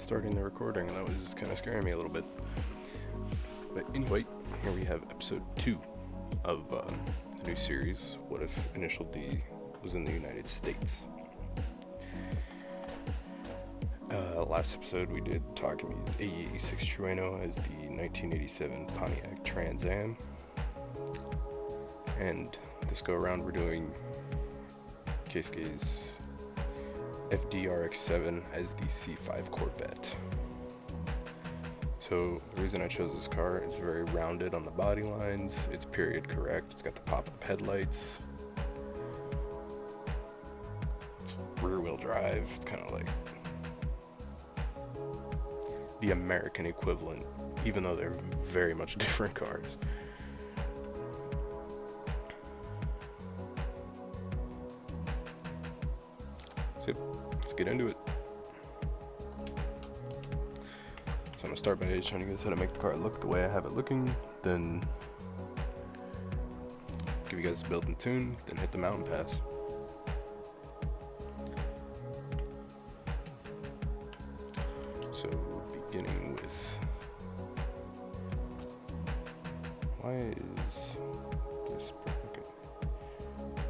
starting the recording, and that was kind of scaring me a little bit. But anyway, here we have episode 2 of a new series, What If Initial D Was in the United States. Last episode we did Takami's AE86 Trueno as the 1987 Pontiac Trans Am. And this go around we're doing Keisuke's RX-7 as the C5 Corvette. So the reason I chose this car, it's very rounded on the body lines, it's period correct, it's got the pop-up headlights, it's rear wheel drive, it's kind of like the American equivalent, even though they're very much different cars. So let's get into it. So I'm going to start by showing you guys how to make the car look the way I have it looking, then give you guys a build and tune, then hit the mountain pass. So beginning with, why is this, okay,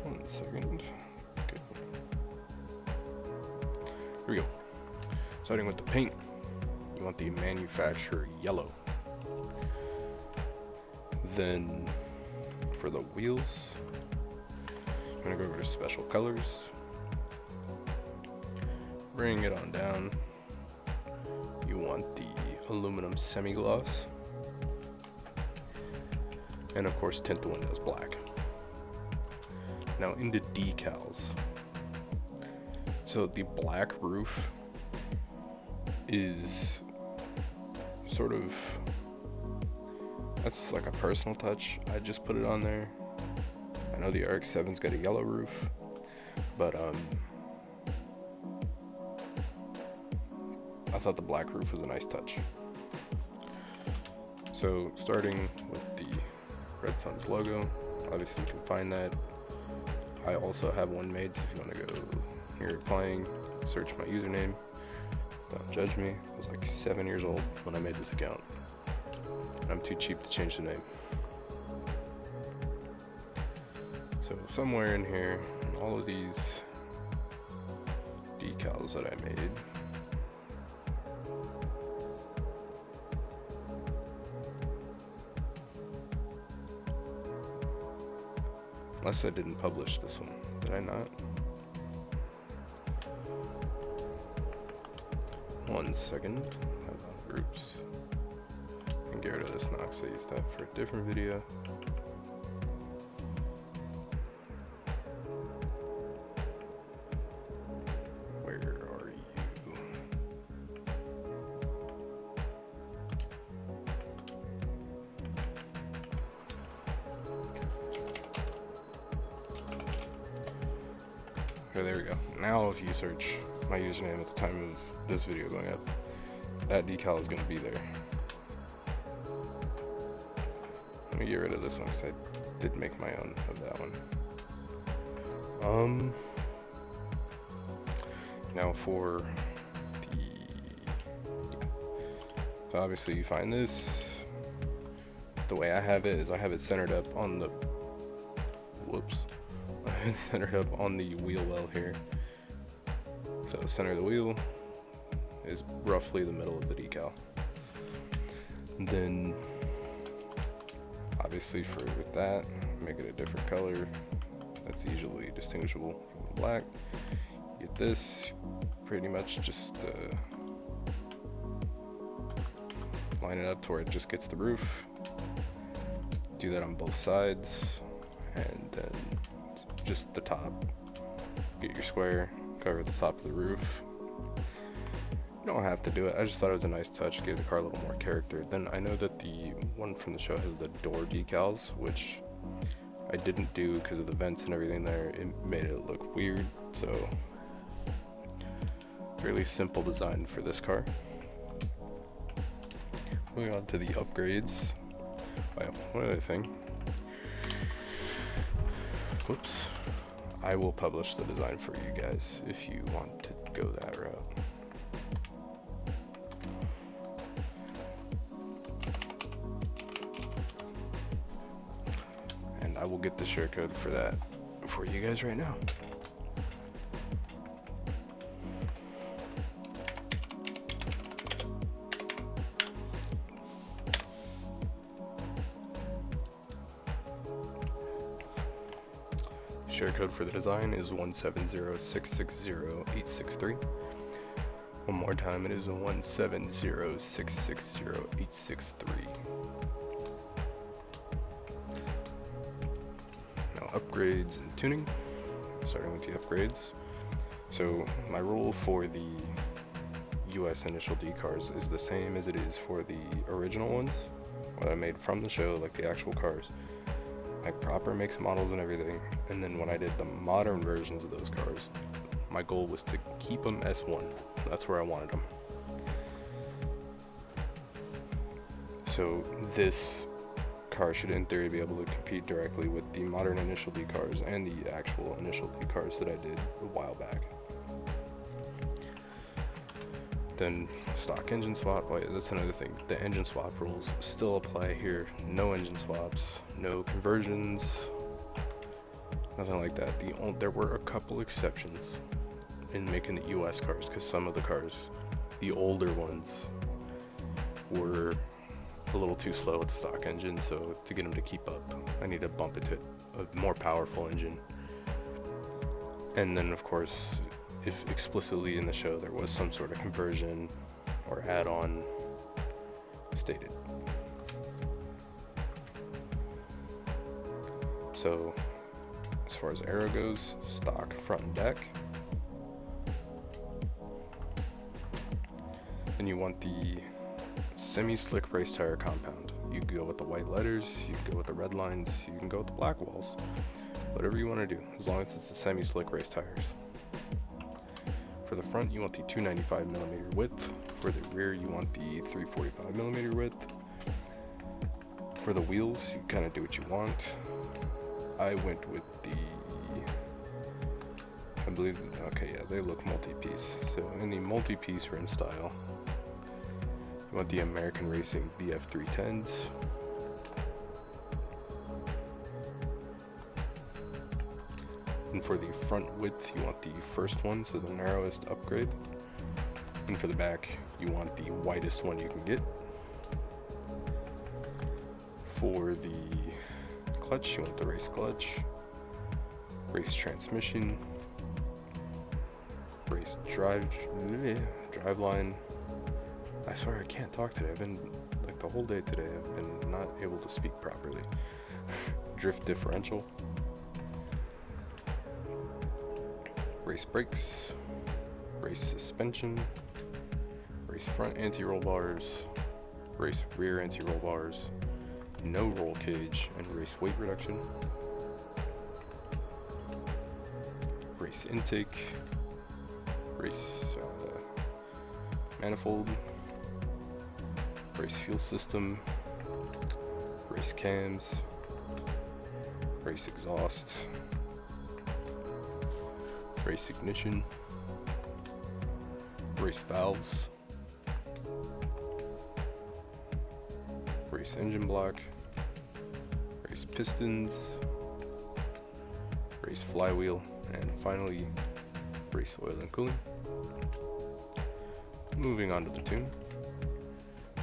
1 second, okay, here we go. Starting with the paint, you want the manufacturer yellow. Then for the wheels, I'm gonna go over to special colors, bring it on down. You want the aluminum semi-gloss, and of course tint the windows black. Now into decals. So the black roof is sort of, that's like a personal touch. I just put it on there. I know the RX-7's got a yellow roof, but I thought the black roof was a nice touch. So starting with the Red Sun's logo, obviously you can find that. I also have one made, so if you want to go hear it playing, search my username. Don't judge me. I was like 7 years old when I made this account. I'm too cheap to change the name. So somewhere in here, all of these decals that I made, unless I didn't publish this one. Did I not? 1 second. Groups. And get rid of this Knox. I used that for a different video. Where are you? Okay, there we go. Now if you search my username at the time of this video going up, that decal is going to be there. Let me get rid of this one because I did make my own of that one. Now for the, so obviously you find this, the way I have it is I have it centered up on the, centered up on the wheel well here. So the center of the wheel is roughly the middle of the decal. And then obviously with that, make it a different color that's easily distinguishable from the black. You get this, pretty much just line it up to where it just gets the roof. Do that on both sides, and then just the top. Get your square, cover the top of the roof. You don't have to do it, I just thought it was a nice touch, give the car a little more character. Then I know that the one from the show has the door decals, which I didn't do because of the vents and everything there. It made it look weird, so fairly simple design for this car. Moving on to the upgrades. Wow, one other thing. Whoops. I will publish the design for you guys if you want to go that route. will get the share code for that for you guys right now. Share code for the design is 170660863. One more time, it is 170660863. Now upgrades and tuning. Starting with the upgrades. So my rule for the US initial D cars is the same as it is for the original ones, what I made from the show, like the actual cars. Like proper makes, models, and everything. And then when I did the modern versions of those cars, my goal was to keep them S1. That's where I wanted them. So this car should in theory be able to compete directly with the modern initial D cars and the actual initial D cars that I did a while back. Then stock engine swap, that's another thing. The engine swap rules still apply here. No engine swaps, no conversions, nothing like that. There were a couple exceptions in making the US cars, because some of the cars, the older ones, were a little too slow with the stock engine, so to get them to keep up, I need to bump it to a more powerful engine. And then of course, if explicitly in the show there was some sort of conversion or add-on stated. So as far as aero goes, stock front and back. Then you want the semi-slick race tire compound. You can go with the white letters, you can go with the red lines, you can go with the black walls. Whatever you want to do, as long as it's the semi-slick race tires. For the front, you want the 295mm width. For the rear, you want the 345mm width. For the wheels, you kind of do what you want. I went with I believe, okay, yeah, they look multi-piece. So in the multi-piece rim style, you want the American Racing BF310s. And for the front width, you want the first one, so the narrowest upgrade. And for the back, you want the widest one you can get. For the clutch, you want the race clutch, race transmission, race driveline. I swear I can't talk today. I've been, like the whole day today, I've been not able to speak properly. Drift differential. Race brakes, race suspension, race front anti-roll bars, race rear anti-roll bars, no roll cage, and race weight reduction. Race intake, race manifold, race fuel system, race cams, race exhaust, race ignition, race valves, race engine block, race pistons, race flywheel, and finally race oil and cooling. Moving on to the tune.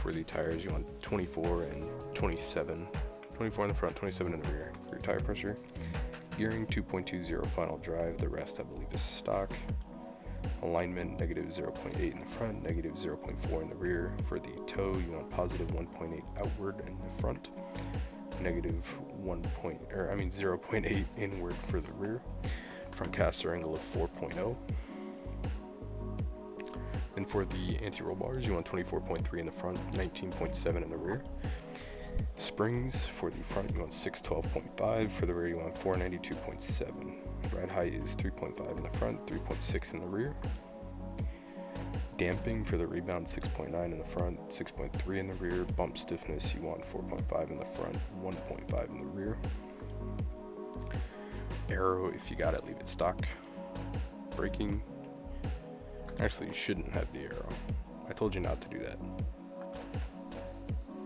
For the tires, you want 24 and 27. 24 in the front, 27 in the rear. For your tire pressure, gearing 2.20 final drive, the rest I believe is stock. Alignment negative 0.8 in the front, negative 0.4 in the rear. For the toe, you want positive 1.8 outward in the front, negative 0.8 inward for the rear. Front caster angle of 4.0. And for the anti-roll bars, you want 24.3 in the front, 19.7 in the rear. Springs, for the front you want 612.5, for the rear you want 492.7. Ride height is 3.5 in the front, 3.6 in the rear. Damping, for the rebound 6.9 in the front, 6.3 in the rear. Bump stiffness, you want 4.5 in the front, 1.5 in the rear. Aero, if you got it, leave it stock. Braking, actually you shouldn't have the aero. I told you not to do that.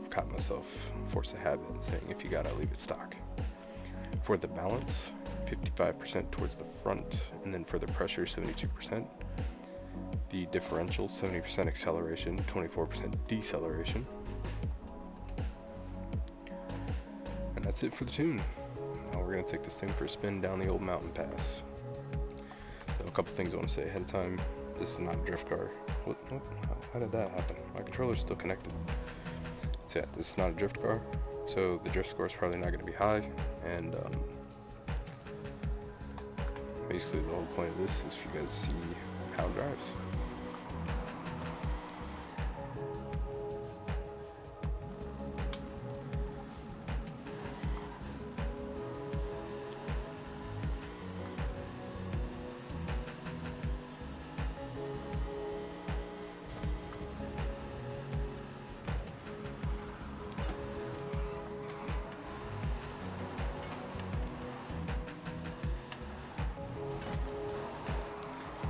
Caught myself force a habit saying if you gotta leave it stock. For the balance, 55% towards the front, and then for the pressure, 72%. The differential, 70% acceleration, 24% deceleration. And that's it for the tune. Now we're going to take this thing for a spin down the old mountain pass. So a couple things I want to say ahead of time. This is not a drift car. What? How did that happen? My controller's still connected. So yeah, this is not a drift car. So the drift score is probably not going to be high. And basically the whole point of this is for you guys to see how it drives.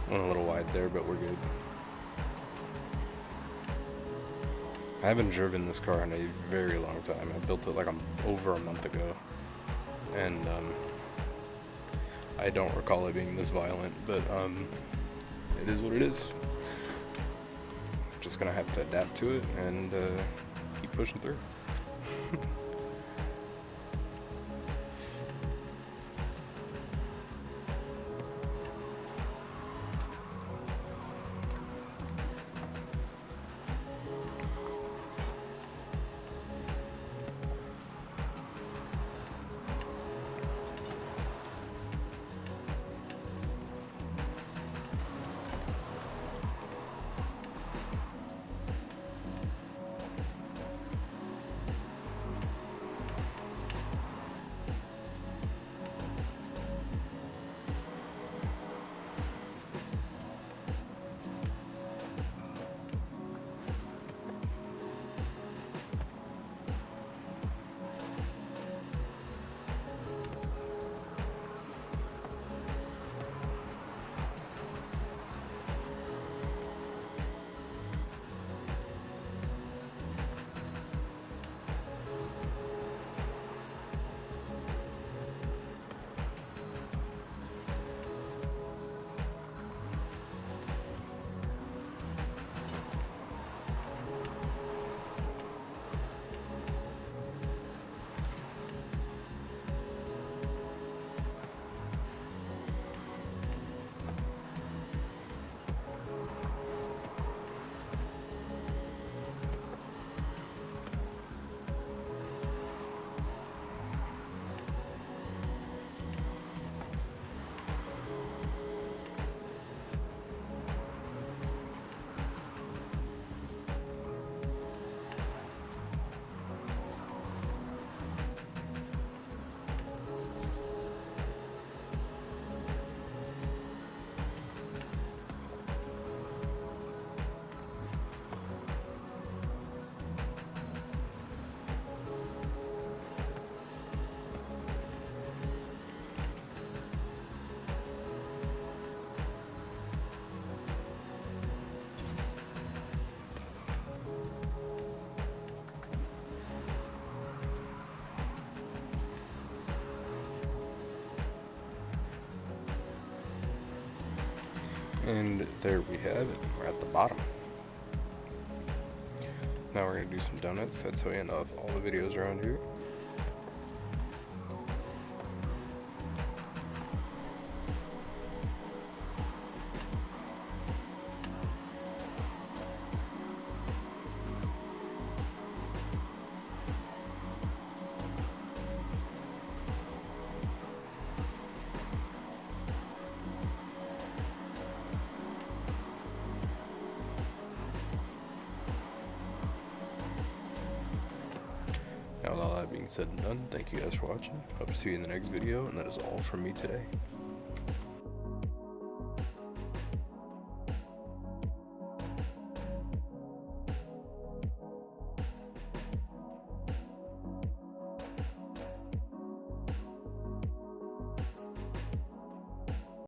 Went a little wide there, but we're good. I haven't driven this car in a very long time. I built it like over a month ago, and I don't recall it being this violent, but it is what it is. Just gonna have to adapt to it and keep pushing through. And there we have it. We're at the bottom. Now we're going to do some donuts. That's how we end off all the videos around here. Now with all that being said and done, thank you guys for watching. Hope to see you in the next video, and that is all from me today.